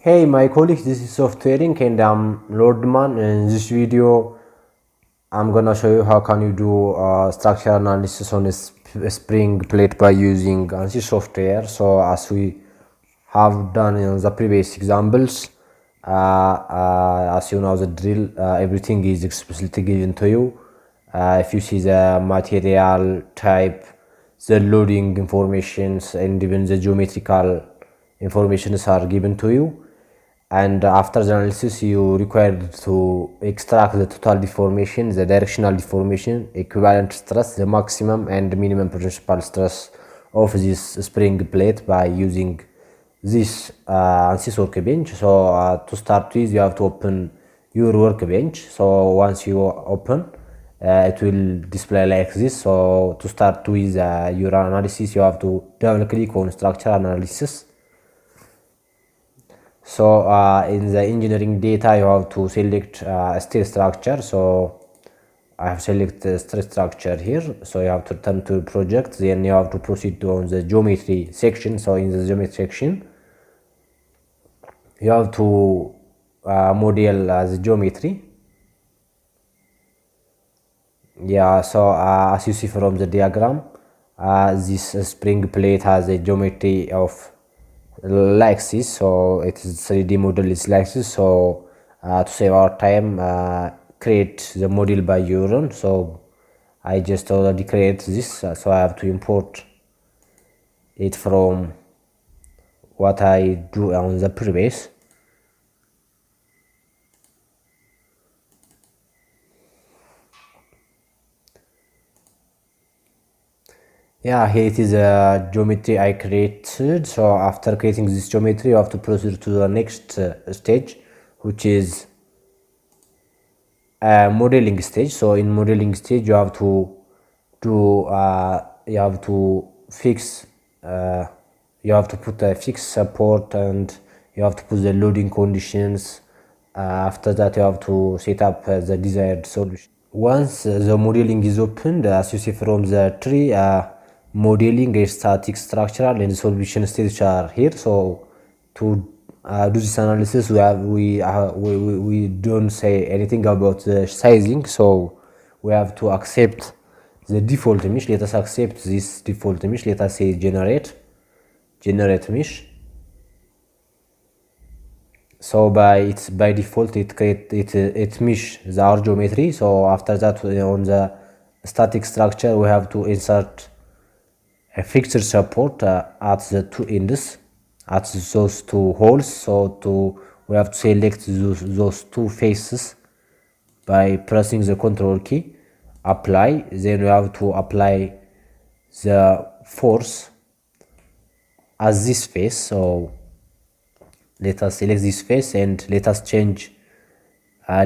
Hey my colleagues, this is Softwaring and I'm Lordman. In this video I'm gonna show you how can you do structural analysis on a spring plate by using ANSYS software. So as we have done in the previous examples, as you know the drill, everything is explicitly given to you. If you see the material type, the loading informations, and even the geometrical informations are given to you. And after the analysis you required to extract the total deformation, the directional deformation, equivalent stress, the maximum and minimum principal stress of this spring plate by using this AnsysWorkbench. So to start with, you have to open your workbench. So once you open, it will display like this. So to start with your analysis, you have to double click on structural analysis. So in the engineering data you have to select steel structure. So I have selected steel structure here. So you have to turn to project, then you have to proceed on the geometry section. So in the geometry section you have to model the geometry. Yeah, so as you see from the diagram, this spring plate has a geometry of like this. So it is 3D model is like this. So to save our time, create the model by your own. So I just already create this, so I have to import it from what I drew on the previous. Yeah, here it is a geometry I created. So after creating this geometry, you have to proceed to the next stage, which is modeling stage. So in modeling stage, you have to do you have to fix you have to put a fixed support, and you have to put the loading conditions. After that, you have to set up the desired solution. Once the modeling is opened, as you see from the tree, modeling, a static, structural, and solution stage are here. So to do this analysis, we don't say anything about the sizing. So we have to accept the default mesh. Let us accept this default mesh. Let us say generate mesh. So by default it mesh the our geometry. So after that, on the static structure we have to insert a fixed support at the two ends, at those two holes. So we have to select those two faces by pressing the control key, apply. Then we have to apply the force as this face. So let us select this face and let us change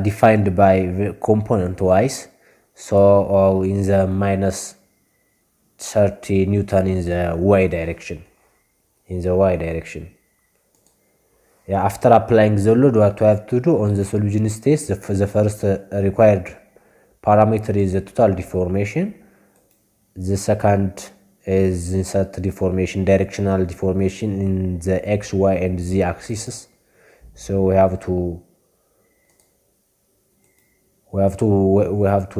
defined by component wise. So in the minus 30 Newton in the y direction. Yeah, after applying the load, what we have to do on the solution stage, the first required parameter is the total deformation. The second is insert deformation, directional deformation in the x, y, and z axes. So we have to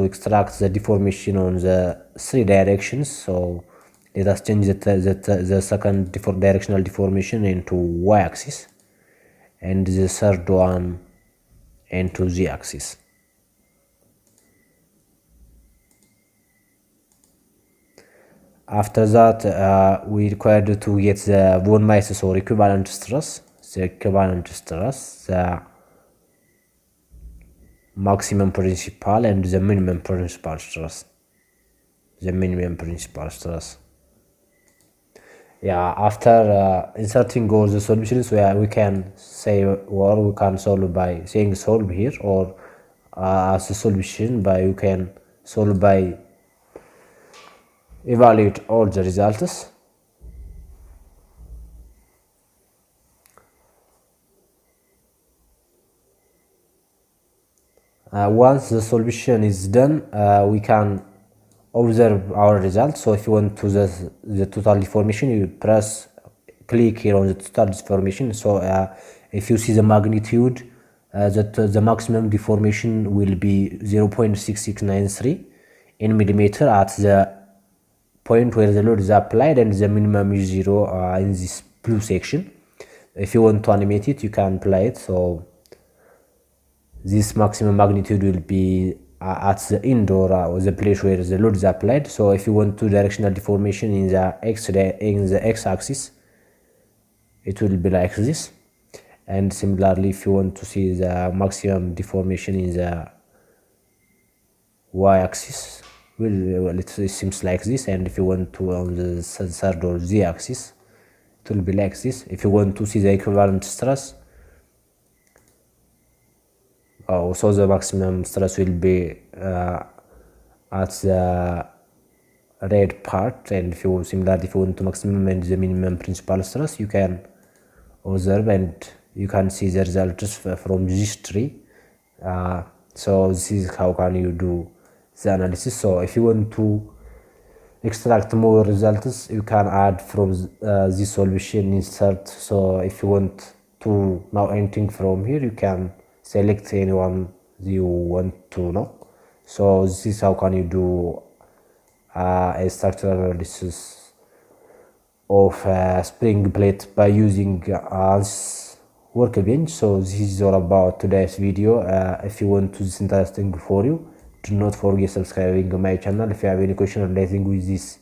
extract the deformation on the three directions. So let us change the second directional deformation into y axis, and the third one into z axis. After that, we required to get the von Mises or equivalent stress, the maximum principal and the minimum principal stress. Yeah, after inserting all the solutions, we can say, or we can solve by saying solve here, or as a solution by you can solve by evaluate all the results. Once the solution is done, we can observe our results. So if you want to the total deformation, you press click here on the total deformation. So if you see the magnitude, that the maximum deformation will be 0.6693 in millimeter at the point where the load is applied, and the minimum is 0 in this blue section. If you want to animate it, you can apply it. So this maximum magnitude will be at the end or the place where the load is applied. So if you want to directional deformation in the x-axis, it will be like this. And similarly, if you want to see the maximum deformation in the y-axis, well, it seems like this. And if you want to on the third or z-axis, it will be like this. If you want to see the equivalent stress, so the maximum stress will be at the red part. And if you want to maximum and the minimum principal stress, you can observe and you can see the results from this tree. So this is how can you do the analysis. So if you want to extract more results, you can add from this solution insert. So if you want to know anything from here, you can select anyone you want to know. So this is how can you do a structural analysis of a spring plate by using AnsysWorkbench. So this is all about today's video. If you want to this interesting for you, do not forget subscribing my channel. If you have any question relating with this,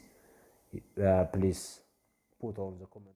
please put on the comment.